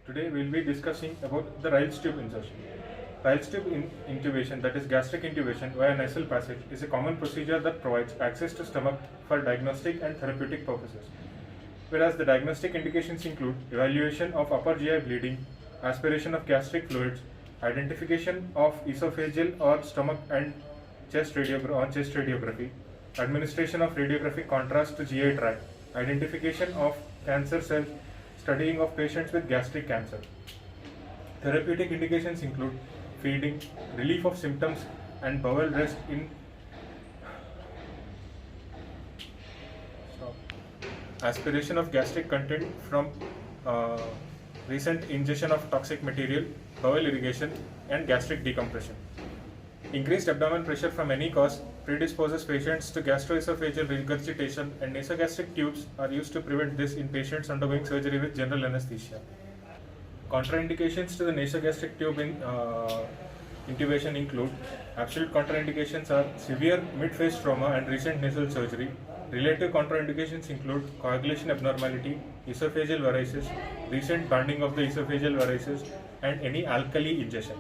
Today we will be discussing about the Ryle's tube insertion. Ryle's tube intubation, that is gastric intubation via nasal passage, is a common procedure that provides access to stomach for diagnostic and therapeutic purposes. Whereas the diagnostic indications include evaluation of upper GI bleeding, aspiration of gastric fluids, identification of esophageal or stomach and chest radiography, administration of radiographic contrast to GI tract, identification of cancer cells, studying of patients with gastric cancer. Therapeutic indications include feeding, relief of symptoms, and bowel rest in aspiration of gastric content from uh, recent ingestion of toxic material, bowel irrigation, and gastric decompression. Increased abdominal pressure from any cause predisposes patients to gastroesophageal regurgitation, and nasogastric tubes are used to prevent this in patients undergoing surgery with general anesthesia. Contraindications to the nasogastric tube in intubation include absolute contraindications are severe mid-phase trauma and recent nasal surgery. Relative contraindications include coagulation abnormality, esophageal varices, recent banding of the esophageal varices, and any alkali ingestion.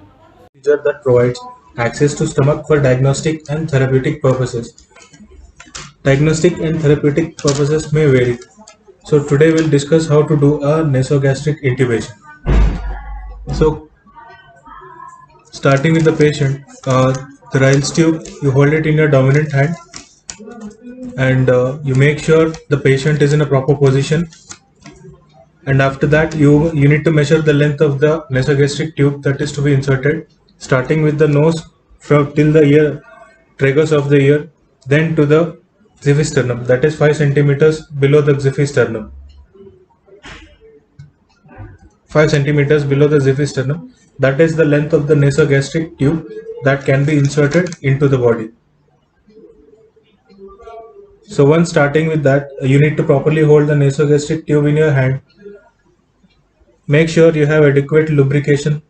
Procedure that provides access to stomach for diagnostic and therapeutic purposes. Diagnostic and therapeutic purposes may vary. So today we'll discuss how to do a nasogastric intubation. So starting with the patient, the Ryle's tube, you hold it in your dominant hand and you make sure the patient is in a proper position, and after that you need to measure the length of the nasogastric tube that is to be inserted, starting with the nose from till the ear tragus of the ear, then to the xiphisternum, that is 5 centimeters below the xiphisternum. 5 centimeters below the xiphisternum, that is the length of the nasogastric tube that can be inserted into the body. So once starting with that, you need to properly hold the nasogastric tube in your hand. Make sure you have adequate lubrication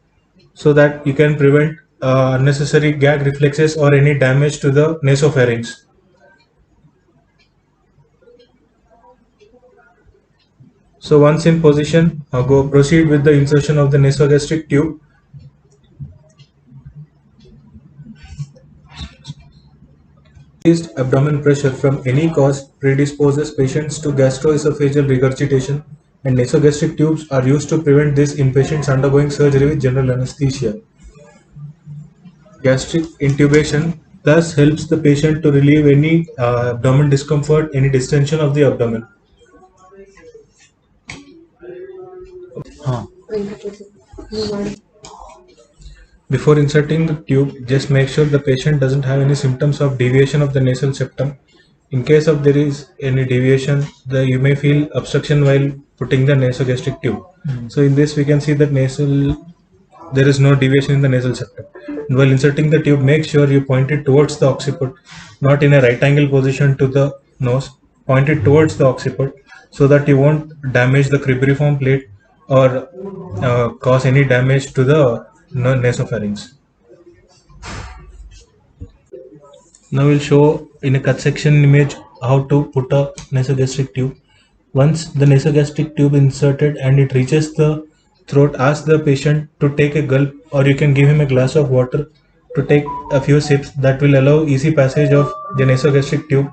so that you can prevent unnecessary gag reflexes or any damage to the nasopharynx. So once in position, go proceed with the insertion of the nasogastric tube. Increased abdomen pressure from any cause predisposes patients to gastroesophageal regurgitation, and nasogastric tubes are used to prevent this in patients undergoing surgery with general anesthesia. Gastric intubation thus helps the patient to relieve any abdomen discomfort, any distension of the abdomen. Before inserting the tube, just make sure the patient doesn't have any symptoms of deviation of the nasal septum. In case of there is any deviation, you may feel obstruction while putting the nasogastric tube. So in this we can see that there is no deviation in the nasal septum. And while inserting the tube, make sure you point it towards the occiput, not in a right angle position to the nose. Point it towards the occiput so that you won't damage the cribriform plate or cause any damage to the nasopharynx. Now we'll show in a cut section image how to put a nasogastric tube. Once the nasogastric tube inserted and it reaches the throat, ask the patient to take a gulp, or you can give him a glass of water to take a few sips. That will allow easy passage of the nasogastric tube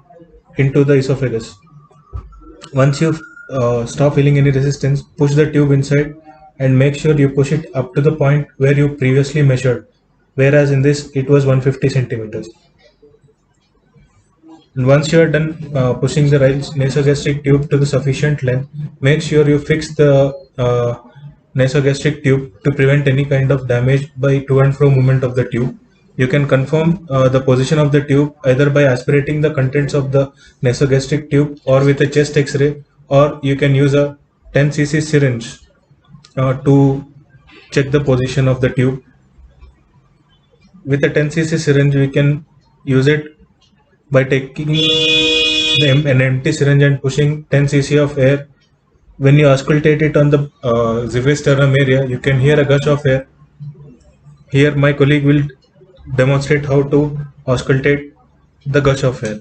into the esophagus. Once you stop feeling any resistance, push the tube inside and make sure you push it up to the point where you previously measured, whereas in this it was 150 centimeters. And once you are done pushing the nasogastric tube to the sufficient length, make sure you fix the nasogastric tube to prevent any kind of damage by to and fro movement of the tube. You can confirm the position of the tube either by aspirating the contents of the nasogastric tube or with a chest X-ray, or you can use a 10 cc syringe to check the position of the tube. With a 10 cc syringe, we can use it by taking an empty syringe and pushing 10 cc of air. When you auscultate it on the xiphisternum area, you can hear a gush of air. Here my colleague will demonstrate how to auscultate the gush of air.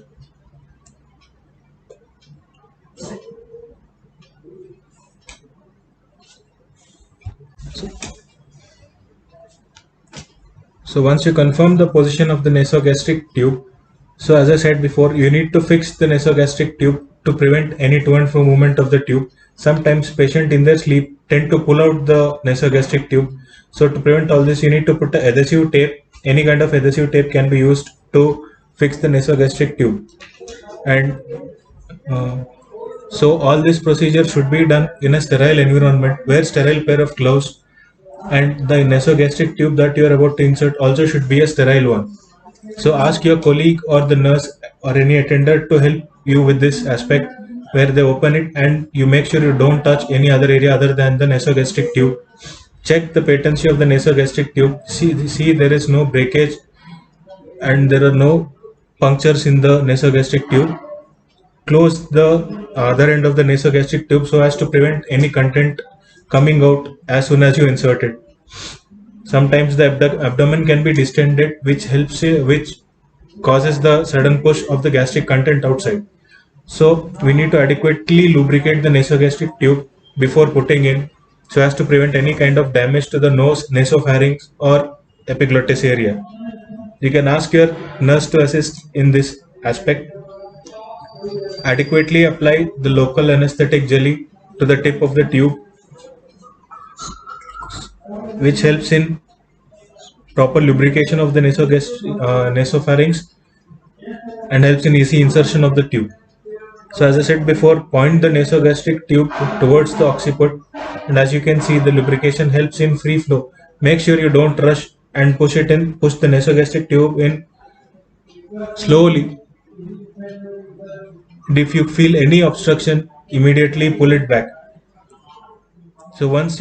So once you confirm the position of the nasogastric tube, so as I said before, you need to fix the nasogastric tube to prevent any to and fro movement of the tube. Sometimes patient in their sleep tend to pull out the nasogastric tube. So to prevent all this, you need to put a adhesive tape. Any kind of adhesive tape can be used to fix the nasogastric tube. And uh, so all this procedure should be done in a sterile environment. Wear sterile pair of gloves, and the nasogastric tube that you are about to insert also should be a sterile one. So ask your colleague or the nurse or any attendant to help you with this aspect, where they open it and you make sure you don't touch any other area other than the nasogastric tube. Check the patency of the nasogastric tube. See there is no breakage and there are no punctures in the nasogastric tube. Close the other end of the nasogastric tube so as to prevent any content coming out as soon as you insert it. Sometimes the abdomen can be distended, which causes the sudden push of the gastric content outside. So we need to adequately lubricate the nasogastric tube before putting in, so as to prevent any kind of damage to the nose, nasopharynx, or epiglottis area. You can ask your nurse to assist in this aspect. Adequately apply the local anesthetic jelly to the tip of the tube, which helps in proper lubrication of the nasopharynx and helps in easy insertion of the tube. So as I said before, point the nasogastric tube towards the occiput, and as you can see, the lubrication helps in free flow. Make sure you don't rush and push it in. Push the nasogastric tube in slowly. And if you feel any obstruction, immediately pull it back. So once